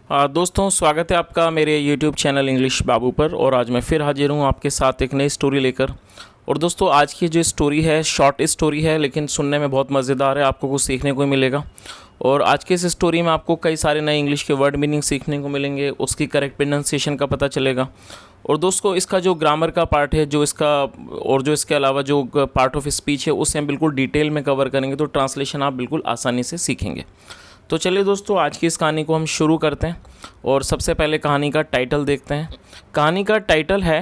दोस्तों, स्वागत है आपका मेरे YouTube चैनल इंग्लिश बाबू पर। और आज मैं फिर हाजिर हूँ आपके साथ एक नई स्टोरी लेकर। और दोस्तों, आज की जो स्टोरी है शॉर्ट स्टोरी है, लेकिन सुनने में बहुत मज़ेदार है, आपको कुछ सीखने को मिलेगा। और आज के इस स्टोरी में आपको कई सारे नए इंग्लिश के वर्ड मीनिंग सीखने को मिलेंगे, उसकी करेक्ट प्रोनाउंसिएशन का पता चलेगा। और दोस्तों, इसका जो ग्रामर का पार्ट है, जो इसका और जो इसके अलावा जो पार्ट ऑफ स्पीच है, उसे हम बिल्कुल डिटेल में कवर करेंगे, तो ट्रांसलेशन आप बिल्कुल आसानी से सीखेंगे। तो चलिए दोस्तों, आज की इस कहानी को हम शुरू करते हैं। और सबसे पहले कहानी का टाइटल देखते हैं। कहानी का टाइटल है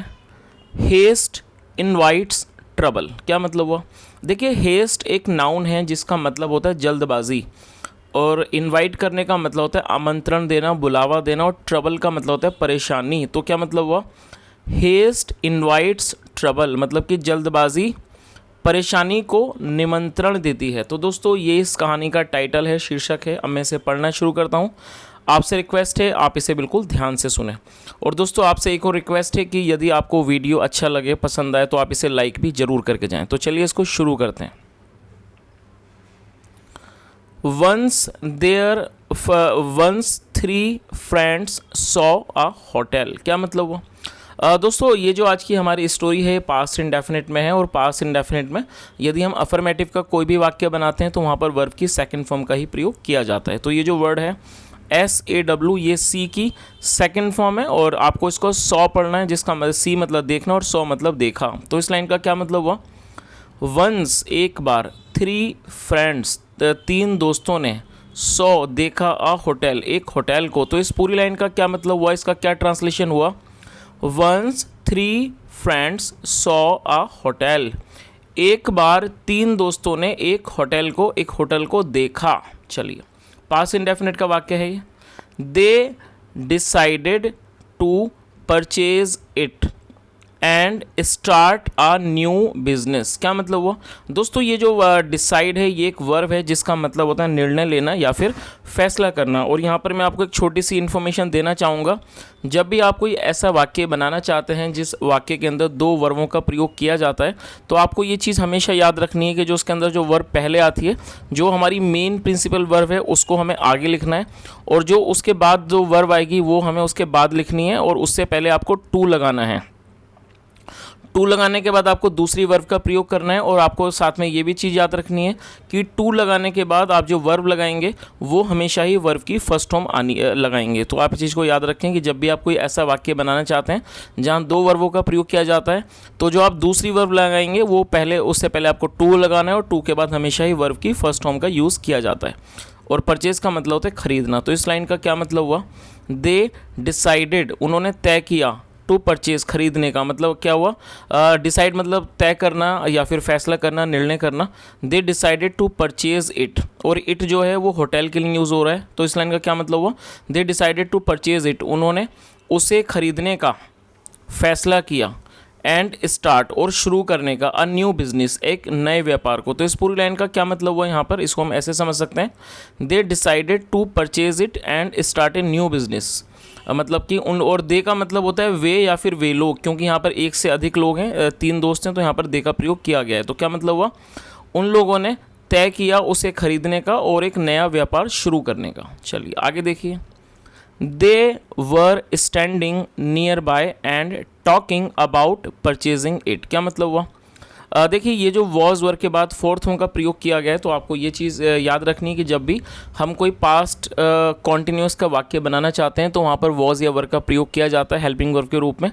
हेस्ट इनवाइट्स ट्रबल। क्या मतलब हुआ? देखिए, हेस्ट एक नाउन है जिसका मतलब होता है जल्दबाजी, और इनवाइट करने का मतलब होता है आमंत्रण देना, बुलावा देना, और ट्रबल का मतलब होता है परेशानी। तो क्या मतलब हुआ? हेस्ट इनवाइट्स ट्रबल मतलब कि जल्दबाजी परेशानी को निमंत्रण देती है। तो दोस्तों, ये इस कहानी का टाइटल है, शीर्षक है। अब मैं इसे पढ़ना शुरू करता हूँ। आपसे रिक्वेस्ट है आप इसे बिल्कुल ध्यान से सुनें। और दोस्तों, आपसे एक और रिक्वेस्ट है कि यदि आपको वीडियो अच्छा लगे, पसंद आए, तो आप इसे लाइक भी ज़रूर करके जाएं। तो चलिए इसको शुरू करते हैं। Once three friends saw a hotel. क्या मतलब हुआ? दोस्तों, ये जो आज की हमारी स्टोरी है पास्ट इंडेफिनिट में है। और पास्ट इंडेफिनिट में यदि हम अफर्मेटिव का कोई भी वाक्य बनाते हैं तो वहाँ पर वर्ब की सेकंड फॉर्म का ही प्रयोग किया जाता है। तो ये जो वर्ड है SAW, ये सी की सेकंड फॉर्म है। और आपको इसको सॉ पढ़ना है, जिसका मतलब सी मतलब देखना और सॉ मतलब देखा। तो इस लाइन का क्या मतलब हुआ? वंस एक बार, थ्री फ्रेंड्स तीन दोस्तों ने, सॉ देखा, अ होटल एक होटल को। तो इस पूरी लाइन का क्या मतलब हुआ? इसका क्या ट्रांसलेशन हुआ? Once three friends saw a hotel. एक बार तीन दोस्तों ने एक होटल को देखा। चलिए, पास्ट इंडेफिनिट का वाक्य है ये। They decided to purchase it and start a new business. क्या मतलब हुआ? दोस्तों, ये जो डिसाइड है, ये एक वर्ब है जिसका मतलब होता है निर्णय लेना या फिर फैसला करना। और यहाँ पर मैं आपको एक छोटी सी इन्फॉर्मेशन देना चाहूँगा। जब भी आप कोई ऐसा वाक्य बनाना चाहते हैं जिस वाक्य के अंदर दो वर्बों का प्रयोग किया जाता है, तो आपको ये चीज़ हमेशा याद रखनी है कि जो उसके अंदर जो वर्ब पहले आती है, जो हमारी मेन प्रिंसिपल वर्ब है, उसको हमें आगे लिखना है। और जो उसके बाद जो वर्ब आएगी वो हमें उसके बाद लिखनी है, और उससे पहले आपको टू लगाना है। टू लगाने के बाद आपको दूसरी वर्ब का प्रयोग करना है। और आपको साथ में ये भी चीज़ याद रखनी है कि टू लगाने के बाद आप जो वर्ब लगाएंगे वो हमेशा ही वर्ब की फर्स्ट फॉर्म लगाएंगे। तो आप इस चीज़ को याद रखें कि जब भी आप कोई ऐसा वाक्य बनाना चाहते हैं जहाँ दो वर्बों का प्रयोग किया जाता है, तो जो आप दूसरी वर्ब लगाएंगे वो उससे पहले आपको टू लगाना है, और टू के बाद हमेशा ही वर्ब की फर्स्ट फॉर्म का यूज़ किया जाता है। और परचेज का मतलब होता है खरीदना। तो इस लाइन का क्या मतलब हुआ? दे डिसाइडेड, उन्होंने तय किया, टू परचेज खरीदने का मतलब क्या हुआ? डिसाइड मतलब तय करना या फिर फैसला करना, निर्णय करना। They decided to purchase it, और इट जो है वो होटल के लिए यूज़ हो रहा है। तो इस लाइन का क्या मतलब हुआ? They decided to purchase it, उन्होंने उसे खरीदने का फैसला किया। एंड स्टार्ट, और शुरू करने का, अ न्यू बिजनेस एक नए व्यापार को। तो इस पूरी लाइन का क्या मतलब हुआ यहाँ पर? इसको हम ऐसे समझ सकते हैं, they decided to purchase it and start a new business. मतलब कि उन, और दे का मतलब होता है वे या फिर वे लोग, क्योंकि यहाँ पर एक से अधिक लोग हैं, तीन दोस्त हैं, तो यहाँ पर दे का प्रयोग किया गया है। तो क्या मतलब हुआ? उन लोगों ने तय किया उसे खरीदने का और एक नया व्यापार शुरू करने का। चलिए आगे देखिए। They were standing nearby and talking about purchasing it. क्या मतलब हुआ? देखिए, ये जो वॉज वर्ग के बाद फोर्थ फॉर्म का प्रयोग किया गया है, तो आपको ये चीज़ याद रखनी है कि जब भी हम कोई पास्ट कॉन्टिन्यूस का वाक्य बनाना चाहते हैं तो वहाँ पर वॉज या वर्ग का प्रयोग किया जाता है हेल्पिंग वर्ब के रूप में।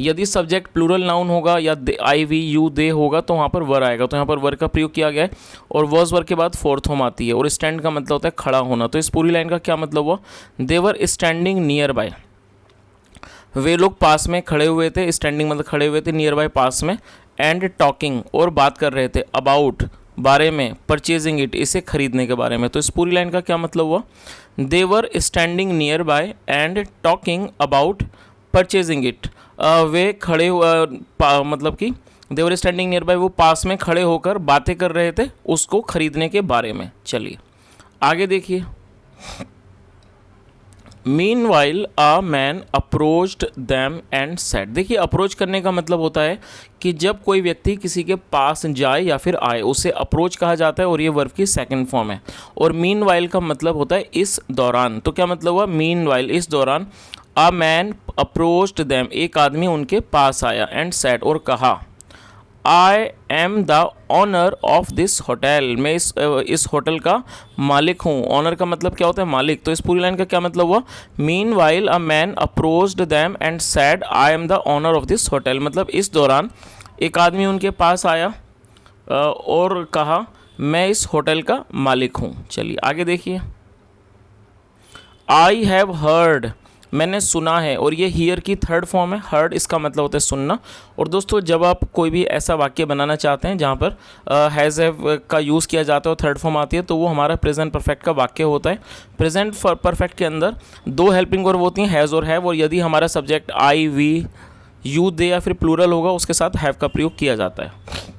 यदि सब्जेक्ट प्लूरल नाउन होगा या आई वी यू दे होगा तो वहाँ पर वर आएगा। तो यहाँ पर वर्ग का प्रयोग किया गया है, और वॉज वर्ग के बाद फोर्थ फॉर्म आती है। और स्टैंड का मतलब होता है खड़ा होना। तो इस पूरी लाइन का क्या मतलब हुआ? देवर स्टैंडिंग नियर बाय, वे लोग पास में खड़े हुए थे। स्टैंडिंग मतलब खड़े हुए थे, नियर बाय पास में, एंड टॉकिंग और बात कर रहे थे, अबाउट बारे में, परचेजिंग इट इसे खरीदने के बारे में। तो इस पूरी लाइन का क्या मतलब हुआ? They were standing nearby and talking about purchasing it. वे खड़े मतलब कि देवर स्टैंडिंग नियर बाय, वो पास में खड़े होकर बातें कर रहे थे उसको खरीदने के बारे में। चलिए आगे देखिए। Meanwhile a man approached them and said. देखिए अप्रोच करने का मतलब होता है कि जब कोई व्यक्ति किसी के पास जाए या फिर आए उसे अप्रोच कहा जाता है और ये वर्ब की सेकंड फॉर्म है। और मीनवाइल का मतलब होता है इस दौरान। तो क्या मतलब हुआ, मीनवाइल इस दौरान, अ मैन अप्रोच्ड दैम एक आदमी उनके पास आया, एंड सेड और कहा, I am the owner of this hotel, मैं इस होटल का मालिक हूँ। ऑनर का मतलब क्या होता है, मालिक। तो इस पूरी लाइन का क्या मतलब हुआ, meanwhile a man approached them and said I am the owner of this hotel, मतलब इस दौरान एक आदमी उनके पास आया और कहा मैं इस होटल का मालिक हूँ। चलिए आगे देखिए, आई हैव हर्ड, मैंने सुना है, और ये हियर की थर्ड फॉर्म है। हर्ड इसका मतलब होता है सुनना। और दोस्तों जब आप कोई भी ऐसा वाक्य बनाना चाहते हैं जहाँ पर हैज़ हैव का यूज़ किया जाता है और थर्ड फॉर्म आती है, तो वो हमारा प्रेजेंट परफेक्ट का वाक्य होता है। प्रेजेंट परफेक्ट के अंदर दो हेल्पिंग वर्ब होती हैं, हैज़ और हैव, और यदि हमारा सब्जेक्ट आई, वी, यू, दे या फिर प्लूरल होगा उसके साथ हैव का प्रयोग किया जाता है।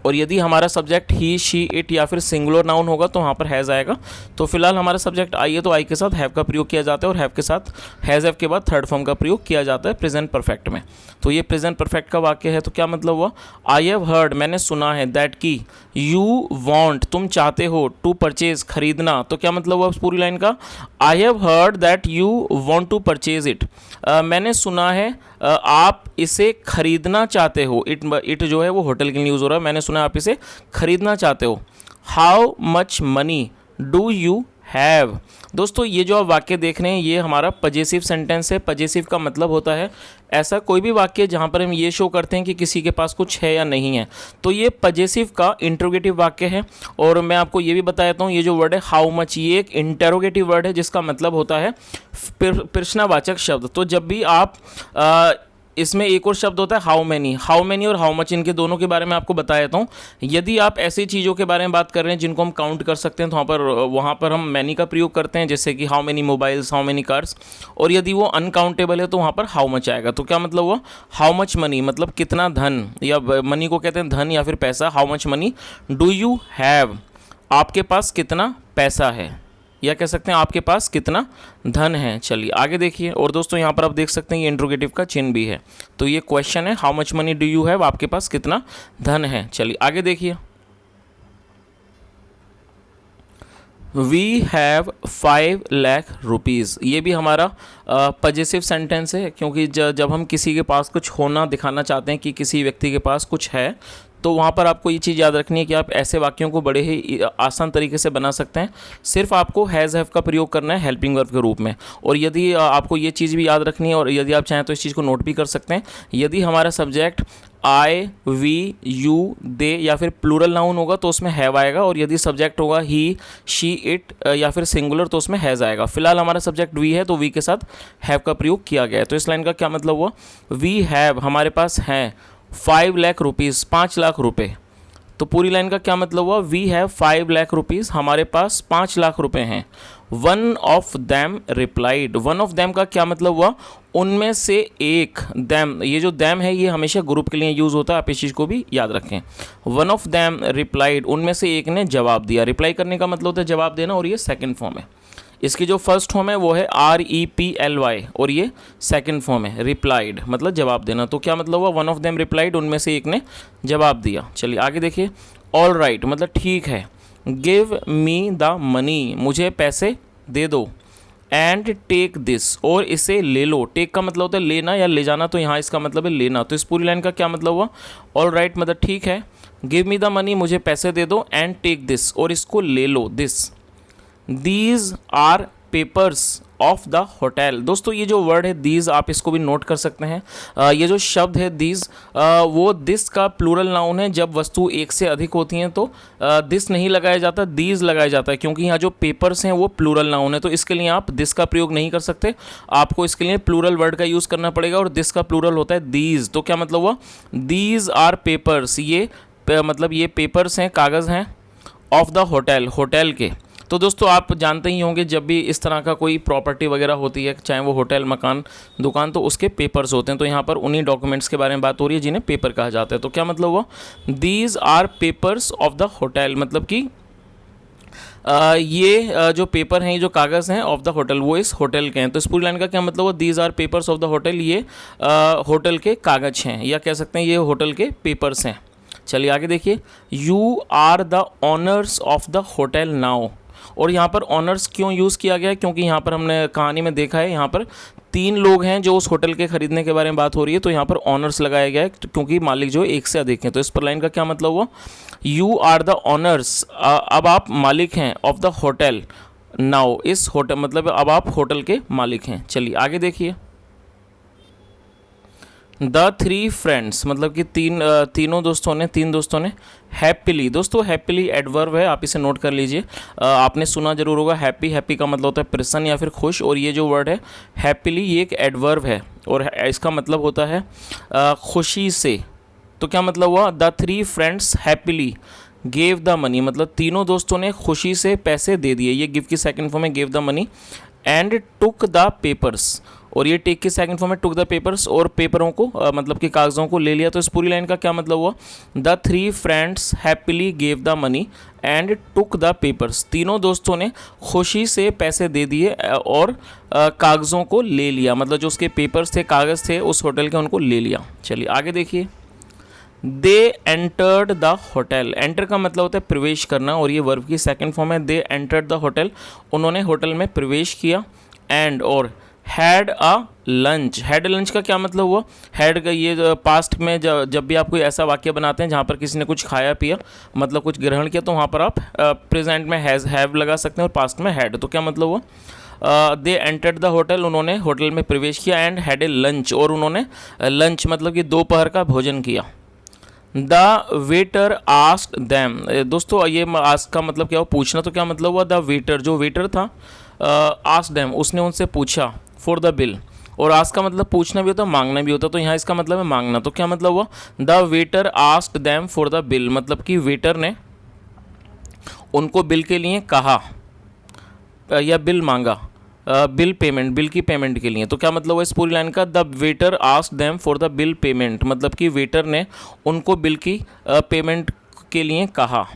और यदि हमारा सब्जेक्ट ही, शी, इट या फिर सिंगुलर नाउन होगा तो वहाँ पर हैज़ आएगा। तो फिलहाल हमारा सब्जेक्ट आई है तो आई के साथ हैव का प्रयोग किया जाता है, और हैव के साथ हैज़ हैव के बाद थर्ड फॉर्म का प्रयोग किया जाता है प्रेजेंट परफेक्ट में। तो ये प्रेजेंट परफेक्ट का वाक्य है। तो क्या मतलब हुआ, आई हैव हर्ड, मैंने सुना है, दैट की, यू वॉन्ट, तुम चाहते हो, टू परचेज, खरीदना। तो क्या मतलब हुआ उस पूरी लाइन का, I have heard that you want to purchase it, मैंने सुना है आप इसे खरीदना चाहते हो। इट जो है वो होटल के लिए यूज़ हो रहा है, मैंने सुना है आप इसे खरीदना चाहते हो। How much money do you have. दोस्तों ये जो आप वाक्य देख रहे हैं ये हमारा पजेसिव सेंटेंस है। पजेसिव का मतलब होता है ऐसा कोई भी वाक्य जहाँ पर हम ये शो करते हैं कि किसी के पास कुछ है या नहीं है। तो ये पजेसिव का इंट्रोगेटिव वाक्य है। और मैं आपको ये भी बता देता हूँ, ये जो वर्ड है हाउ मच, ये एक इंटेरोगेटिव वर्ड है जिसका मतलब होता है प्रश्नवाचक शब्द। तो जब भी आप इसमें एक और शब्द होता है हाउ मैनी और हाउ मच, इनके दोनों के बारे में आपको बता देता हूँ। यदि आप ऐसी चीज़ों के बारे में बात कर रहे हैं जिनको हम काउंट कर सकते हैं तो वहाँ पर हम मैनी का प्रयोग करते हैं, जैसे कि how many mobiles, how many cars. और यदि वो अनकाउंटेबल है तो वहाँ पर हाउ मच आएगा। तो क्या मतलब हुआ, हाउ मच मनी मतलब कितना धन, या मनी को कहते हैं धन या फिर पैसा। How much money do you have, आपके पास कितना पैसा है, या कह सकते हैं आपके पास कितना धन है। चलिए आगे देखिए। और दोस्तों यहाँ पर आप देख सकते हैं ये इंट्रोगेटिव का चिन्ह भी है। तो ये क्वेश्चन है, how much money do you have, आपके पास कितना धन है। चलिए आगे देखिए, वी हैव 5 लाख रुपीज़, ये भी हमारा पजेसिव सेंटेंस है, क्योंकि जब हम किसी के पास कुछ होना दिखाना चाहते हैं कि किसी व्यक्ति के पास कुछ है, तो वहाँ पर आपको ये चीज़ याद रखनी है कि आप ऐसे वाक्यों को बड़े ही आसान तरीके से बना सकते हैं। सिर्फ आपको हैज़ हैव का प्रयोग करना है हेल्पिंग वर्ब के रूप में। और यदि आपको ये चीज़ भी याद रखनी है, और यदि आप चाहें तो इस चीज़ को नोट भी कर सकते हैं, यदि हमारा सब्जेक्ट आई, वी, यू, दे या फिर प्लूरल नाउन होगा तो उसमें हैव आएगा, और यदि सब्जेक्ट होगा ही, शी, इट या फिर सिंगुलर तो उसमें हैज़ आएगा। फिलहाल हमारा सब्जेक्ट वी है तो वी के साथ हैव का प्रयोग किया गया है। तो इस लाइन का क्या मतलब हुआ, वी हैव, हमारे पास हैं 5 लाख रुपीज़, 5 लाख रुपए। तो पूरी लाइन का क्या मतलब हुआ, वी हैव 5 लाख रुपीज़, हमारे पास 5 लाख रुपए हैं। One of them replied, one of them का क्या मतलब हुआ, उनमें से एक। दैम, ये जो दैम है ये हमेशा ग्रुप के लिए यूज़ होता है, आप इस चीज़ को भी याद रखें। वन ऑफ दैम रिप्लाइड, उनमें से एक ने जवाब दिया। रिप्लाई करने का मतलब होता है जवाब देना, और ये सेकंड फॉर्म है। इसकी जो फर्स्ट फॉर्म है वो है REPLY, और ये सेकंड फॉर्म है रिप्लाइड, मतलब जवाब देना। तो क्या मतलब हुआ, वन ऑफ देम रिप्लाइड, उनमें से एक ने जवाब दिया। चलिए आगे देखिए, ऑल राइट मतलब ठीक है, गिव मी द मनी, मुझे पैसे दे दो, एंड टेक दिस, और इसे ले लो। टेक का मतलब होता है लेना या ले जाना, तो यहाँ इसका मतलब है लेना। तो इस पूरी लाइन का क्या मतलब हुआ, ऑल राइट मतलब ठीक है, गिव मी द मनी मुझे पैसे दे दो, एंड टेक दिस और इसको ले लो, this. These are papers of the hotel. दोस्तों ये जो वर्ड है दीज, आप इसको भी नोट कर सकते हैं। ये जो शब्द है दीज, वो दिस का प्लूरल नाउन है। जब वस्तु एक से अधिक होती हैं तो दिस नहीं लगाया जाता, दीज लगाया जाता है, क्योंकि यहाँ जो पेपर्स हैं वो प्लूरल नाउन है। तो इसके लिए आप दिस का प्रयोग नहीं कर सकते, आपको इसके लिए प्लूरल वर्ड का यूज़ करना पड़ेगा, और दिस का प्लूरल होता है दीज। तो क्या मतलब हुआ, दीज आर पेपर्स, ये मतलब ये पेपर्स हैं, कागज़ हैं, ऑफ द होटल, होटल के। तो दोस्तों आप जानते ही होंगे जब भी इस तरह का कोई प्रॉपर्टी वगैरह होती है, चाहे वो होटल, मकान, दुकान, तो उसके पेपर्स होते हैं। तो यहाँ पर उन्हीं डॉक्यूमेंट्स के बारे में बात हो रही है जिन्हें पेपर कहा जाता है। तो क्या मतलब हुआ, these are papers of the hotel, मतलब कि ये जो पेपर हैं, ये जो कागज़ हैं ऑफ द होटल, वो इस होटल के हैं। तो इस पूरी लाइन का क्या मतलब हुआ? These are papers of the hotel, ये होटल के कागज़ हैं, या कह सकते हैं ये होटल के पेपर्स हैं। चलिए आगे देखिए, you are the owners of the hotel now. और यहाँ पर ऑनर्स क्यों यूज़ किया गया है? क्योंकि यहाँ पर हमने कहानी में देखा है, यहाँ पर 3 लोग हैं जो उस होटल के ख़रीदने के बारे में बात हो रही है, तो यहाँ पर ऑनर्स लगाया गया है क्योंकि मालिक जो है एक से अधिक हैं। तो इस पर लाइन का क्या मतलब हुआ? यू आर द ऑनर्स, अब आप मालिक हैं, ऑफ द होटल नाउ, इस होटल, मतलब अब आप होटल के मालिक हैं। चलिए आगे देखिए, द 3 फ्रेंड्स, मतलब कि तीन दोस्तों ने हैप्पीली, दोस्तों हैप्पीली एडवर्ब है, आप इसे नोट कर लीजिए। आपने सुना जरूर होगा, हैप्पी का मतलब होता है प्रसन्न या फिर खुश, और ये जो वर्ड है हैप्पीली, ये एक एडवर्ब है और इसका मतलब होता है खुशी से। तो क्या मतलब हुआ? The 3 friends happily gave the money, मतलब तीनों दोस्तों ने खुशी से पैसे दे दिए। ये गिव की सेकंड फॉर्म है, gave the money, and took the papers, और ये टेक की सेकंड फॉर्म है टुक द पेपर्स, और पेपरों को मतलब कि कागज़ों को ले लिया। तो इस पूरी लाइन का क्या मतलब हुआ? The 3 friends happily gave the money and took the papers, तीनों दोस्तों ने खुशी से पैसे दे दिए और कागज़ों को ले लिया, मतलब जो उसके पेपर्स थे, कागज़ थे उस होटल के, उनको ले लिया। चलिए आगे देखिए, they entered the hotel. Enter का मतलब होता है प्रवेश करना, और ये वर्ब की सेकंड फॉर्म है। दे एंटर्ड द होटल, उन्होंने होटल में प्रवेश किया। एंड, और had a lunch. Had lunch का क्या मतलब हुआ? हैड का ये पास्ट में जब भी आप कोई ऐसा वाक्य बनाते हैं जहाँ पर किसी ने कुछ खाया पिया, मतलब कुछ ग्रहण किया, तो वहाँ पर आप प्रेजेंट में हैज़, हैव लगा सकते हैं, और पास्ट में हैड। तो क्या मतलब हुआ? दे एंटर्ड द होटल, उन्होंने होटल में प्रवेश किया। एंड हैड ए लंच, और उन्होंने लंच मतलब कि दोपहर का भोजन किया। द वेटर आस्क्ड दैम, दोस्तों ये आस्क का मतलब क्या हुआ? पूछना। तो क्या मतलब हुआ? द वेटर, जो वेटर था, आस्क्ड दैम, उसने उनसे पूछा, फॉर द बिल। और आस्क का मतलब पूछना भी होता है, मांगना भी होता है, तो यहाँ इसका मतलब है मांगना। तो क्या मतलब हुआ? The waiter asked them for the bill, मतलब कि वेटर ने उनको बिल के लिए कहा या बिल मांगा, बिल पेमेंट, बिल की पेमेंट के लिए। तो क्या मतलब हुआ इस पूरी लाइन का? The waiter asked them for the bill payment, मतलब कि वेटर ने उनको बिल की पेमेंट के लिए कहा।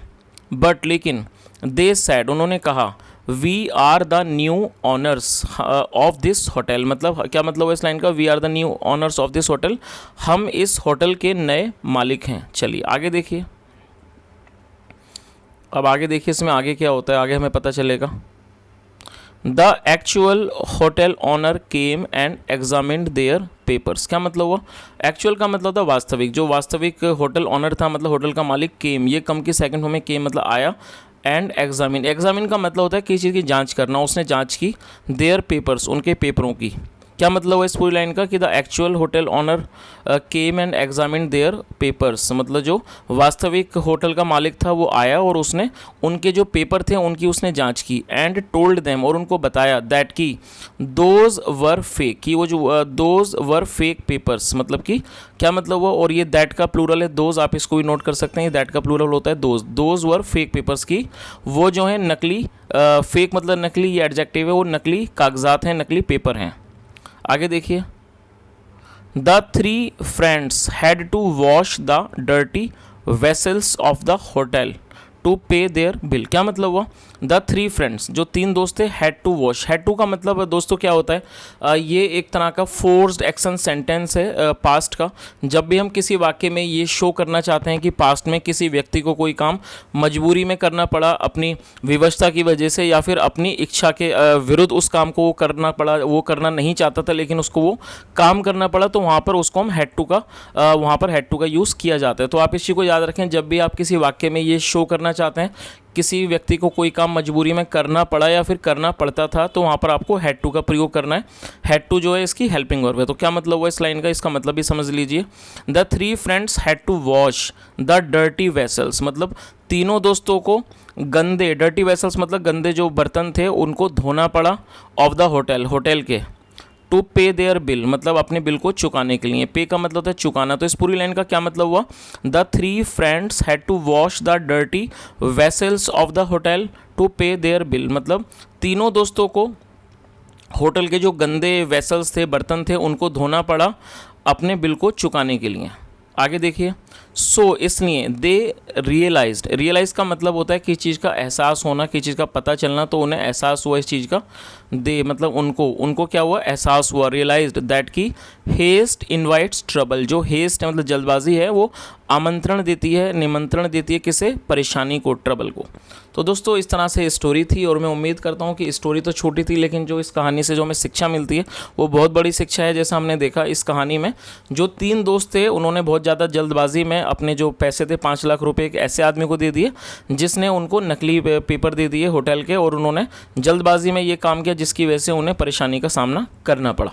बट, लेकिन, दे सैड, उन्होंने कहा, we are the new owners of this hotel, मतलब क्या मतलब हुआ इस लाइन का? We are the new owners of this hotel, हम इस होटल के नए मालिक हैं। चलिए आगे देखिए, अब आगे देखिए इसमें आगे क्या होता है, आगे हमें पता चलेगा। The actual hotel owner came and examined their papers. क्या मतलब हुआ? एक्चुअल का मतलब था वास्तविक, जो वास्तविक होटल ऑनर था, मतलब होटल का मालिक, केम, ये कम की सेकंड फॉर्म में केम मतलब आया, एंड एग्जामिन, एग्जामिन का मतलब होता है किसी चीज़ की जांच करना, उसने जांच की। देयर पेपर्स, उनके पेपरों की। क्या मतलब हुआ इस पूरी लाइन का? कि the actual hotel owner came and examine their papers, मतलब जो वास्तविक होटल का मालिक था वो आया और उसने उनके जो पेपर थे उनकी उसने जांच की। एंड टोल्ड देम, और उनको बताया, दैट की दोज वर फेक, कि वो जो दोज वर फेक पेपर्स, मतलब कि क्या मतलब हुआ? और ये दैट का प्लूरल है दोज, आप इसको भी नोट कर सकते हैं, दैट का प्लूरल होता है those. Those were fake papers की, वो जो है नकली, फेक मतलब नकली, ये एडजेक्टिव है, वो नकली कागजात हैं, नकली पेपर हैं। आगे देखिए, the 3 friends had to wash the dirty vessels of the hotel to pay their bill. क्या मतलब हुआ? द 3 फ्रेंड्स, जो 3 दोस्त थे, had to wash. Had to का मतलब दोस्तों क्या होता है? ये एक तरह का फोर्स्ड एक्शन सेंटेंस है पास्ट का। जब भी हम किसी वाक्य में ये शो करना चाहते हैं कि पास्ट में किसी व्यक्ति को कोई काम मजबूरी में करना पड़ा, अपनी विवशता की वजह से या फिर अपनी इच्छा के विरुद्ध उस काम को वो करना पड़ा, वो करना नहीं चाहता था लेकिन उसको वो काम करना पड़ा, तो वहाँ पर उसको हम हैड टू का वहाँ पर हैड टू का यूज़ किया जाता है। तो आप इस चीज़ को याद रखें, जब भी आप किसी वाक्य में ये शो करना चाहते हैं किसी व्यक्ति को कोई काम मजबूरी में करना पड़ा या फिर करना पड़ता था, तो वहाँ पर आपको हैड टू का प्रयोग करना है। हैड टू जो है इसकी हेल्पिंग वर्ब है। तो क्या मतलब हुआ इस लाइन का? इसका मतलब भी समझ लीजिए। The 3 friends had to wash the dirty vessels, मतलब तीनों दोस्तों को गंदे, डर्टी वेसल्स मतलब गंदे जो बर्तन थे उनको धोना पड़ा, ऑफ द होटल, होटल के। टू पे देयर बिल, मतलब अपने बिल को चुकाने के लिए। पे का मतलब होता है चुकाना। तो इस पूरी लाइन का क्या मतलब हुआ? The 3 friends had to wash the dirty vessels of the hotel to pay their bill, मतलब तीनों दोस्तों को होटल के जो गंदे वेसल्स थे, बर्तन थे, उनको धोना पड़ा अपने बिल को चुकाने के लिए। आगे देखिए, सो इसलिए दे रियलाइज का मतलब होता है किसी चीज़ का एहसास होना, किसी चीज़ का पता चलना, तो उन्हें एहसास हुआ इस चीज़ का। दे मतलब उनको क्या हुआ, एहसास हुआ, रियलाइज्ड दैट की हेस्ट इनवाइट्स ट्रबल। जो हेस्ट है मतलब जल्दबाजी है, वो आमंत्रण देती है, निमंत्रण देती है किसे, परेशानी को, ट्रबल को। तो दोस्तों इस तरह से स्टोरी थी और मैं उम्मीद करता हूँ कि स्टोरी तो छोटी थी लेकिन जो इस कहानी से जो हमें शिक्षा मिलती है वो बहुत बड़ी शिक्षा है। जैसा हमने देखा इस कहानी में जो 3 दोस्त थे उन्होंने बहुत ज़्यादा जल्दबाजी में अपने जो पैसे थे 5 लाख रुपए एक ऐसे आदमी को दे दिए जिसने उनको नकली पेपर दे दिए होटल के, और उन्होंने जल्दबाजी में ये काम किया जिसकी वजह से उन्हें परेशानी का सामना करना पड़ा।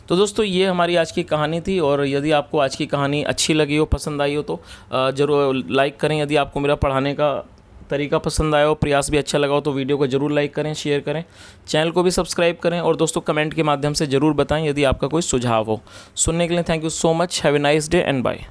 तो दोस्तों ये हमारी आज की कहानी थी, और यदि आपको आज की कहानी अच्छी लगी हो, पसंद आई हो तो ज़रूर लाइक करें। यदि आपको मेरा पढ़ाने का तरीका पसंद आया हो, प्रयास भी अच्छा लगा हो, तो वीडियो को ज़रूर लाइक करें, शेयर करें, चैनल को भी सब्सक्राइब करें, और दोस्तों कमेंट के माध्यम से ज़रूर बताएं यदि आपका कोई सुझाव हो। सुनने के लिए thank you so much. Have a nice day and bye.